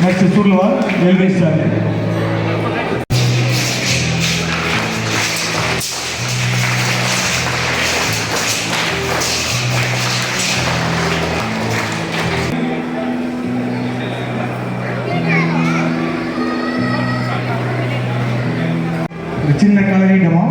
Next Surlawar, Railway Star. சின்ன கலரிடமா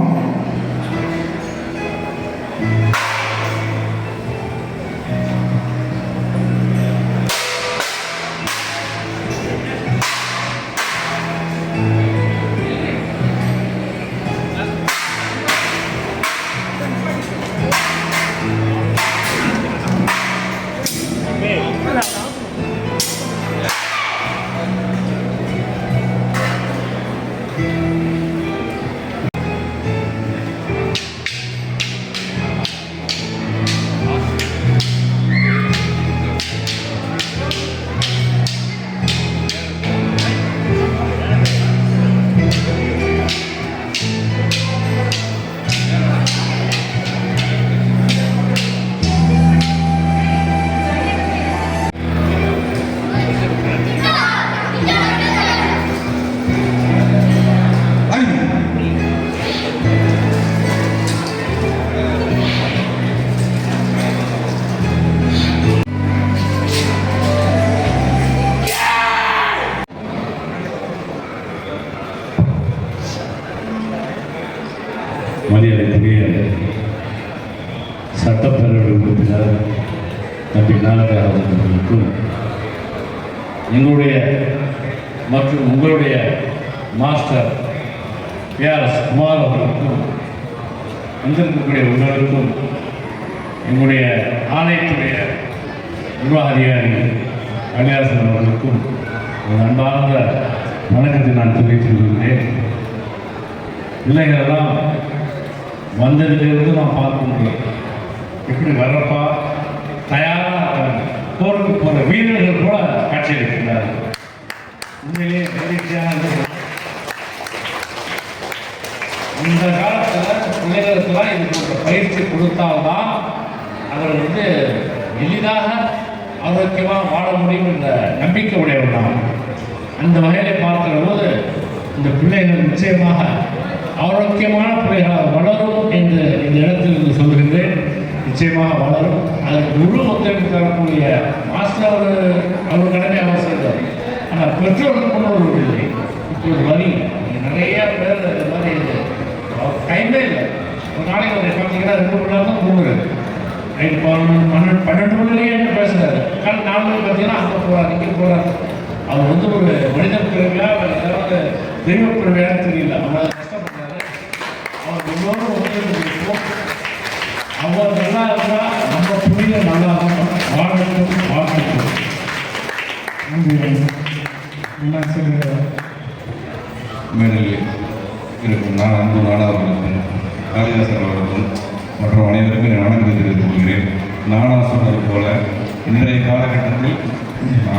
மரியாதைக்குரிய சட்டப்பேரவை உறுப்பினர் தம்பி நாகராஜன் அவர்களுக்கும் எங்களுடைய மற்றும் உங்களுடைய மாஸ்டர் PRS குமார் அவர்களுக்கும் வந்திருக்கக்கூடிய உங்களுக்கும் எங்களுடைய ஆணையத்துடைய நிர்வாக அதிகாரி கலியாசன் அவர்களுக்கும் ஒரு அன்பார்ந்த வணக்கத்தை நான் தெரிவித்துக் கொள்கிறேன். பிள்ளைகளெல்லாம் வந்ததுலேருந்து நான் பார்க்க முடியும், இப்படி வர்றப்பா தயாராக போருக்கு போகிற வீரர்கள் கூட காட்சி அளிக்கிறார்கள். உண்மையிலே மகிழ்ச்சியான இந்த காலத்தில் பிள்ளைகளுக்கெல்லாம் இதுக்கு ஒரு பயிற்சி கொடுத்தால்தான் அவர்கள் எளிதாக ஆரோக்கியமாக வாழ முடியும் என்ற நம்பிக்கை உடையவர் தான். அந்த வகையில் பார்க்கிற போது இந்த பிள்ளைகள் நிச்சயமாக ஆரோக்கியமான பிள்ளைகளாக வளரும் என்று இந்த இடத்தில் இருந்து சொல்கின்றேன். நிச்சயமாக வளரும். அதற்கு முழு ஒத்துழைப்பு தரக்கூடிய மாஸ்டர் அவர் கடமை அவர் செய்தார். ஆனால் பெற்றோருக்கு முன்னோர்கள் இல்லை. இப்போது வரி நிறைய பேர் இந்த மாதிரி டைமே இல்லை. ஒரு நாளைக்கு ஒரு பார்த்தீங்கன்னா 2 மணி நேரம் தான் தூங்குறது. நைட்டு 12 மணிலேயே என்ன பேசுகிறாரு. காலையில் 4 மணி பார்த்தீங்கன்னா அங்கே போகிறார், இங்கே போகிறார். அவர் ஒரு மனிதன் பிறவியா ஏதாவது தெய்வ பிறவியான்னு தெரியல. அவர் கஷ்டப்படுறாரு. அவர் எல்லோரும் ஒத்துழைப்பு. அவர் நல்லா இருந்தால் நம்ம புரிய நல்லா இருக்கும். வாழ்க்கை வாழ்க்கை என்ன சொல்லுங்க. மேடையில் இருக்கும் நான் அன்பு நாடார்களுக்கும் காளிதாசன் அவர்களுக்கும் மற்றும் அனைவருக்கும் என் வணக்கத்தை தெரிவித்துக் கொள்கிறேன். நானா சொன்னது போல இன்றைய காலகட்டத்தில்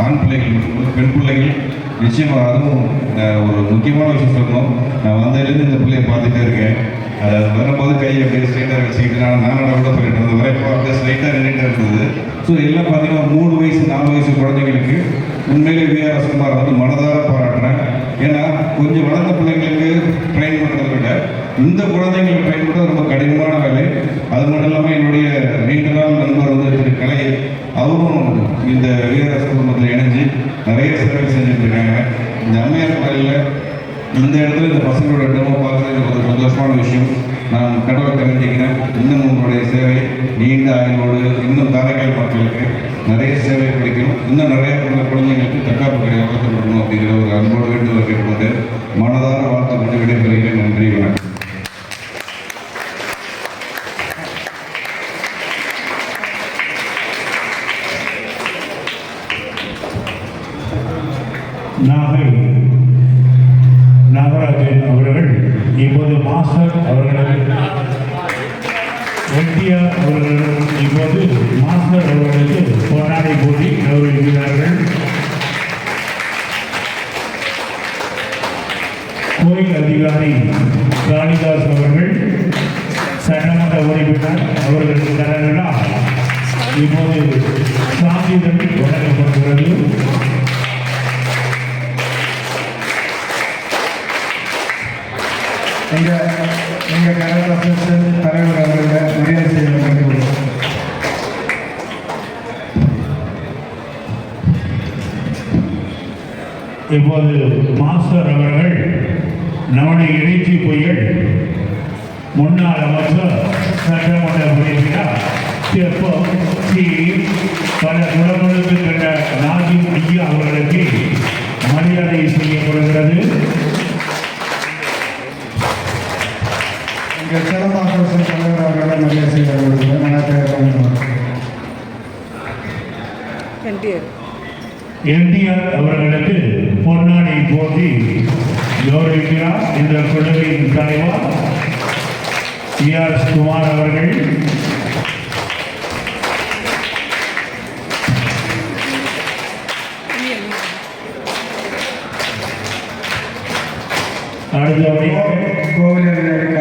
ஆண் பிள்ளைகள் பெண் பிள்ளைகள் நிச்சயமாக அதுவும் ஒரு முக்கியமான விஷயம் சொல்லணும். நான் வந்ததுலேருந்து இந்த பிள்ளையை பார்த்துட்டே இருக்கேன். அது வரும்போது கையை அப்படியே ஸ்ட்ரைட்டாக வச்சுக்கிட்டு நானோட கூட சொல்லிட்டு இருந்தது வரைப்போ அப்படியே ஸ்ட்ரைட்டாக நின்றுட்டு இருந்தது. ஸோ எல்லாம் பார்த்தீங்கன்னா 3 வயசு 4 வயசு குழந்தைங்களுக்கு உண்மையிலே PRS குமார் மனதார பாராட்டுறேன். ஏன்னா கொஞ்சம் வளர்ந்த பிள்ளைங்களுக்கு ட்ரெயின் பண்ணுறதை விட இந்த குழந்தைங்களுக்கு ட்ரெயின் பண்ணுறது ரொம்ப கடினமான வேலை. அது மட்டும் இல்லாமல் என்னுடைய நீண்ட நாள் நண்பர் திரு கலை, அவரும் இந்த PRS குடும்பத்தில் இணைஞ்சு நிறைய சேவை செஞ்சுட்டு இருக்காங்க. இந்த அம்மையார் கோயிலில் இந்த இடத்துல இந்த பசங்களோட டெமோ பார்க்குறது எனக்கு ஒரு சந்தோஷமான விஷயம். நான் கடவுளை கண்டிக்கிறேன். இன்னும் உங்களுடைய சேவை நீண்ட ஆய்வோடு இன்னும் காரைக்கால் மக்களுக்கு நிறைய சேவை கிடைக்கணும். இன்னும் நிறைய குழந்தைங்களுக்கு தற்காப்பு கிடையாது வளர்த்துக்கணும் அப்படிங்கிற ஒரு அன்போடு வேண்டுகோள் கேட்டுக்கொண்டு மனதார வாழ்த்து கொண்டு விடைபெறுகிறேன். நன்றி, வணக்கம். நாகராஜன் அவர்கள் இப்போது மாஸ்டர் அவர்களுக்கு எம்டிஆர் அவர்கள் இப்போது மாஸ்டர் அவர்களுக்கு பொன்னாடை போட்டி கௌரவிக்கிறார்கள். கோயில் அதிகாரி காளிதாஸ் அவர்கள், சட்டமன்ற உறுப்பினர் அவர்களுக்கு தரவிழா இப்போது சான்றிதழ் வழங்கப்படுகிறது. எங்கள் கனடா அசோசியேஷன் தலைவர் அவர்களை மரியாதை செய்ய வேண்டும். இப்போது மாஸ்டர் அவர்கள் நம்முடைய இறைச்சி புயல் முன்னாள் அமைச்சர் சட்டமன்ற உறுப்பினர் செப்பம் சி பல குணங்களுக்கு கண்ட நாஜிம் ஐயா அவர்களுக்கு மரியாதை செய்யப்படுகிறது. எங்கள் சிறந்த அசோசியேஷன் தலைவர் அவர்களை மரியாதை செய்ய வேண்டும். என்டிஆர் அவர்களுக்கு பொன்னாடை போட்டி கௌரவிக்கிறார். இந்த குழுவின் தலைவர் ER குமார் அவர்கள். அடுத்தபடியாக கோவிலில்